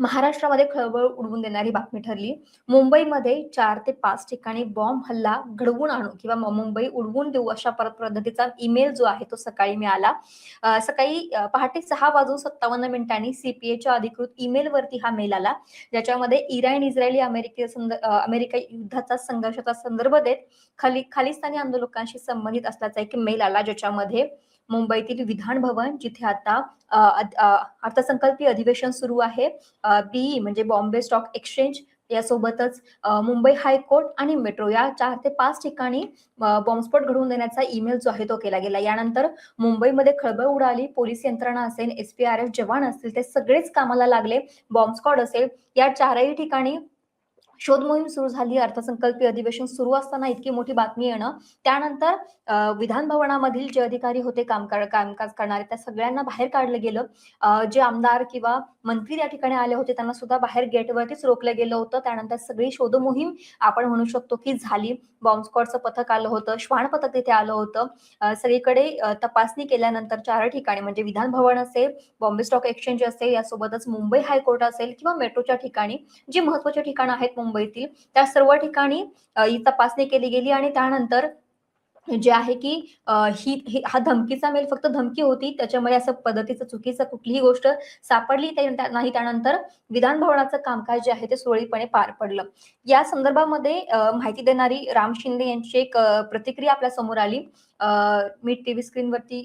महाराष्ट्रामध्ये खळबळ उडवून देणारी बातमी ठरली. मुंबईमध्ये 4 ते 5 ठिकाणी बॉम्ब हल्ला घडवून आणू किंवा मुंबई उडवून देऊ अशा पद्धतीचा ईमेल जो आहे तो सकाळी मिळाला. सकाळी पहाटे 6:57 सीपीएच्या अधिकृत ईमेलवरती हा मेल आला. ज्याच्यामध्ये इराण, इस्रायली, अमेरिका युद्धाचा संघर्षाचा संदर्भ देत खालिस्तानी आंदोलकांशी संबंधित असल्याचा एक मेल आला. ज्याच्यामध्ये मुंबईतील विधान भवन जिथे आता अर्थसंकल्पीय अधिवेशन सुरू आहे, बीई म्हणजे बॉम्बे स्टॉक एक्सचेंज यासोबतच मुंबई हायकोर्ट आणि मेट्रो या 4 ते 5 ठिकाणी बॉम्बस्फोट घडवून देण्याचा ईमेल जो आहे तो केला गेला. यानंतर मुंबईमध्ये खळबळ उडाली. पोलीस यंत्रणा असेल, एसपीआरएफ जवान असतील ते सगळेच कामाला लागले. बॉम्ब स्क्वॉड असेल या चारही ठिकाणी शोध मोहीम सुरू झाली. अर्थसंकल्पीय अधिवेशन सुरू असताना इतकी मोठी बातमी येणं, त्यानंतर विधान भवनामधील जे अधिकारी होते कामकाज करणारे त्या सगळ्यांना बाहेर काढलं गेलं. जे आमदार किंवा मंत्री या ठिकाणी आले होते त्यांना सुद्धा बाहेर गेटवरतीच रोखलं गेलं होतं. त्यानंतर सगळी शोध मोहीम आपण म्हणू शकतो की झाली. बॉम्ब स्क्वॉडचं पथक आलं होतं, श्वान पथक तिथे आलं होतं. सगळीकडे तपासणी केल्यानंतर 4 ठिकाणी म्हणजे विधान भवन असेल, बॉम्बे स्टॉक एक्सचेंज असेल, यासोबतच मुंबई हायकोर्ट असेल किंवा मेट्रोच्या ठिकाणी जी महत्वाची ठिकाणं आहेत मुंबईतील त्या सर्व ठिकाणी ही तपासणी केली गेली आणि त्यानंतर जे आहे की हा धमकीचा मेल फक्त धमकी होती. त्याच्यामध्ये असं पद्धतीचं चुकीचं कुठलीही गोष्ट सापडली नाही. त्यानंतर विधान भवनाचं कामकाज जे आहे ते सुरळीतपणे पार पडलं. या संदर्भामध्ये माहिती देणारी राम शिंदे यांची एक प्रतिक्रिया आपल्या समोर आली. मी टीव्ही स्क्रीनवरती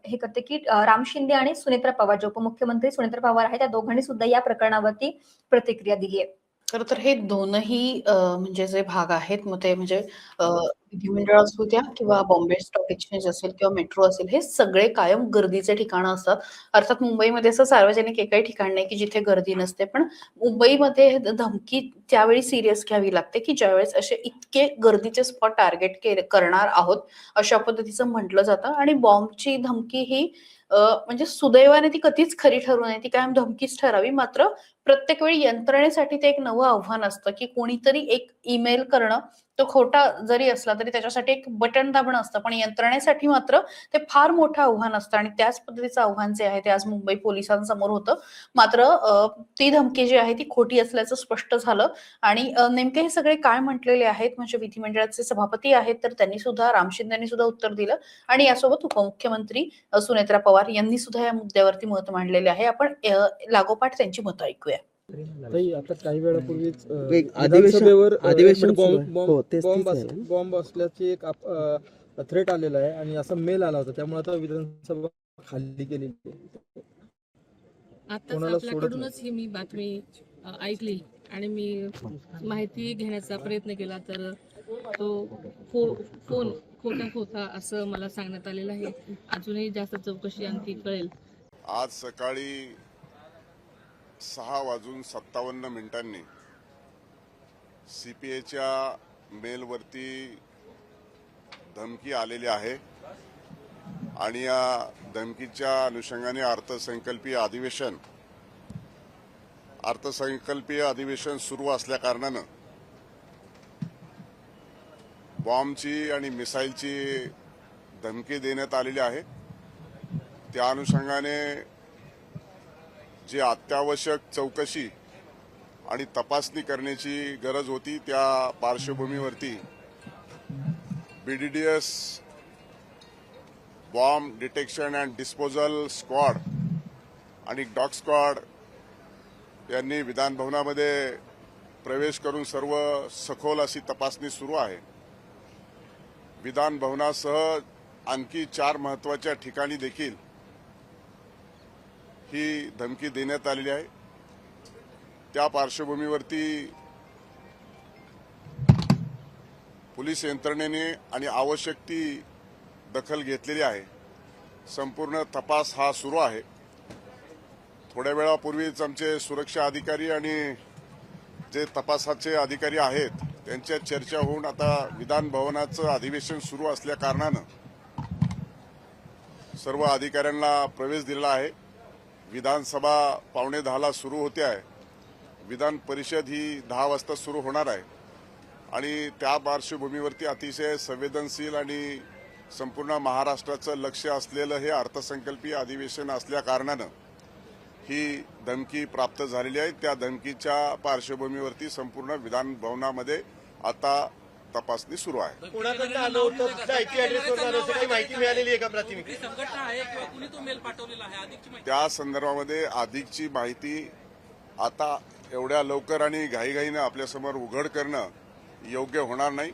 हे करते की राम शिंदे आणि सुनेत्रा पवार जे उपमुख्यमंत्री सुनेत्रा पवार आहेत त्या दोघांनी सुद्धा या प्रकरणावरती प्रतिक्रिया दिली आहे. खरं तर हे दोनही म्हणजे जे भाग आहेत मग ते म्हणजे विधिमंडळ असू द्या किंवा बॉम्बे स्टॉक एक्सचेंज असेल किंवा मेट्रो असेल, हे सगळे कायम गर्दीचे ठिकाणं असतात. अर्थात मुंबईमध्ये असं सार्वजनिक एकही ठिकाण नाही की जिथे गर्दी नसते, पण मुंबईमध्ये धमकी त्यावेळी सिरियस घ्यावी लागते की ज्यावेळेस असे इतके गर्दीचे स्पॉट टार्गेट करणार आहोत अशा पद्धतीचं म्हटलं जातं. आणि बॉम्बची धमकी ही म्हणजे सुदैवाने ती कधीच खरी ठरू नये, ती कायम धमकीच ठरावी. मात्र प्रत्येक वेळी यंत्रणेसाठी ते एक नवं आव्हान असतं की कोणीतरी एक ईमेल करणं, तो खोटा जरी असला तरी त्याच्यासाठी एक बटन दाबणं असतं, पण यंत्रणेसाठी मात्र ते फार मोठं आव्हान असतं. आणि त्याच पद्धतीचं आव्हान जे आहे ते आज मुंबई पोलिसांसमोर होतं. मात्र ती धमकी जी आहे ती खोटी असल्याचं स्पष्ट झालं. आणि नेमके हे सगळे काय म्हटलेले आहेत, म्हणजे विधिमंडळाचे सभापती आहेत तर त्यांनी सुद्धा, राम शिंदेनी सुद्धा उत्तर दिलं आणि यासोबत उपमुख्यमंत्री सुनेत्रा पवार यांनी सुद्धा या मुद्द्यावरती मत मांडलेले आहे. आपण लागोपाठ त्यांची मतं ऐकूया. आता काही वेळापूर्वीच अधिवेशन बॉम्ब असल्याची एक थ्रेट आलेला आहे आणि असा मेल आला होता, त्यामुळे आता विधानसभा खाली गेली. आताच आपल्याकडूनच ही मी बातमी ऐकली आणि मी माहिती घेण्याचा प्रयत्न केला तर तो फोन खोटा होता असं मला सांगण्यात आलेलं आहे. अजूनही जास्त चौकशी आणखी कळेल. आज सकाळी 6:57 सीपीएच्या मेलवरती धमकी आलेली आहे आणि या धमकीच्या अनुषंगाने अर्थसंकल्पीय अधिवेशन सुरू असल्या कारणानं बॉम्बची आणि मिसाईलची धमकी देण्यात आलेली आहे. त्या अनुषंगाने जी अत्यावश्यक चौकशी आणि तपासणी करण्याची गरज होती त्या पार्श्वभूमीवरती BDDS bomb detection and disposal squad आणि डॉग स्क्वॉड यांनी विधान भवनामध्ये प्रवेश करून सर्व सखोल अशी तपासणी सुरू आहे. विधान भवनासह आणखी 4 महत्वाच्या ठिकाणी देखील ही धमकी देण्यात आलेली आहे. त्या पार्श्वभूमीवरती पोलीस यंत्रणेने आणि आवश्यक ती दखल घेतलेली आहे. संपूर्ण तपास हा सुरू आहे. थोड्या वेळापूर्वीच आमचे सुरक्षा अधिकारी आणि जे तपासाचे अधिकारी आहेत त्यांच्या चर्चा होऊन आता विधान भवनाचं अधिवेशन सुरू असल्या कारणानं सर्व अधिकाऱ्यांना प्रवेश दिलेला आहे. विधानसभा 9:45 सुरू होते आहे. विधान परिषद ही 10 वाजता सुरू होणार आहे आणि त्या पार्श्वभूमीवरती अतिशय संवेदनशील आणि संपूर्ण महाराष्ट्राचं लक्ष असलेलं हे अर्थसंकल्पीय अधिवेशन असल्या कारणानं ही धमकी प्राप्त झालेली आहे. त्या धमकीच्या पार्श्वभूमीवरती संपूर्ण विधान भवनामध्ये आता तपासणी सुरू आहे. कोणाकडनं आलं होतं, कुठल्या आयपी ऍड्रेसवर आलं होतं, काही माहिती मिळालेली आहे का प्राथमिक? संघटना आहे किंवा कुणी तो मेल पाठवलेला आहे अधिकची माहिती? त्या संदर्भामध्ये अधिकची माहिती आता एवढ्या लवकर आणि घाईघाईनं आपल्यासमोर उघड करणं योग्य होणार नाही.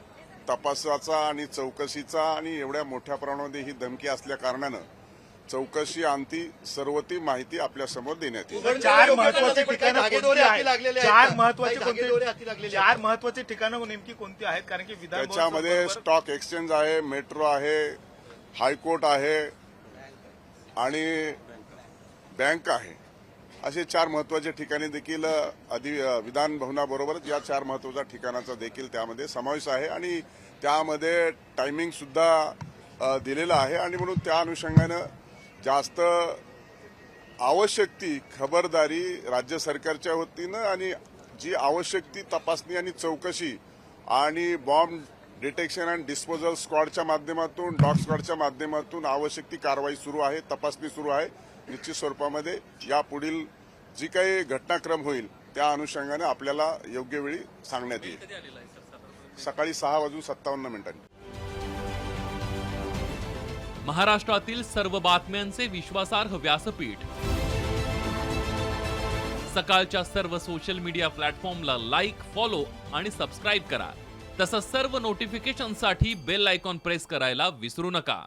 तपासाचा आणि चौकशीचा आणि एवढ्या मोठ्या प्रमाणामध्ये ही धमकी असल्या कारणानं चौकशी अंती सर्व ती माहिती आपल्यासमोर देण्यात येईल. चार महत्वाचे ठिकाणं धागेदोरे हाती लागलेले आहेत. चार महत्वाचे धागेदोरे हाती लागलेले चार महत्वाचे ठिकाणं नेमकी कोणती आहेत? कारण की विधान त्याच्यामध्ये स्टॉक एक्सचेंज आहे, मेट्रो आहे, हायकोर्ट आहे आणि बँक आहे. असे चार महत्वाचे ठिकाणे देखील विधान भवनाबरोबरच या चार महत्वाच्या ठिकाणाचा देखील त्यामध्ये समावेश आहे आणि त्यामध्ये टायमिंग सुद्धा दिलेला आहे आणि म्हणून त्या अनुषंगानं जास्त आवश्यक ती खबरदारी राज्य सरकारच्या वतीनं आणि जी आवश्यक ती तपासणी आणि चौकशी आणि बॉम्ब डिटेक्शन अँड डिस्पोजल स्क्वॉडच्या माध्यमातून, डॉग स्क्वॉडच्या माध्यमातून आवश्यक ती कारवाई सुरू आहे, तपासणी सुरू आहे. निश्चित स्वरूपामध्ये यापुढील जी काही घटनाक्रम होईल त्या अनुषंगाने आपल्याला योग्य वेळी सांगण्यात येईल. सकाळी 6:57 महाराष्ट्रातील सर्व बातम्यांचे विश्वासार्ह व्यासपीठ सकाळच्या सर्व सोशल मीडिया प्लॅटफॉर्मला लाईक, फॉलो आणि सबस्क्राईब करा. तसंच सर्व नोटिफिकेशनसाठी बेल आयकॉन प्रेस करायला विसरू नका.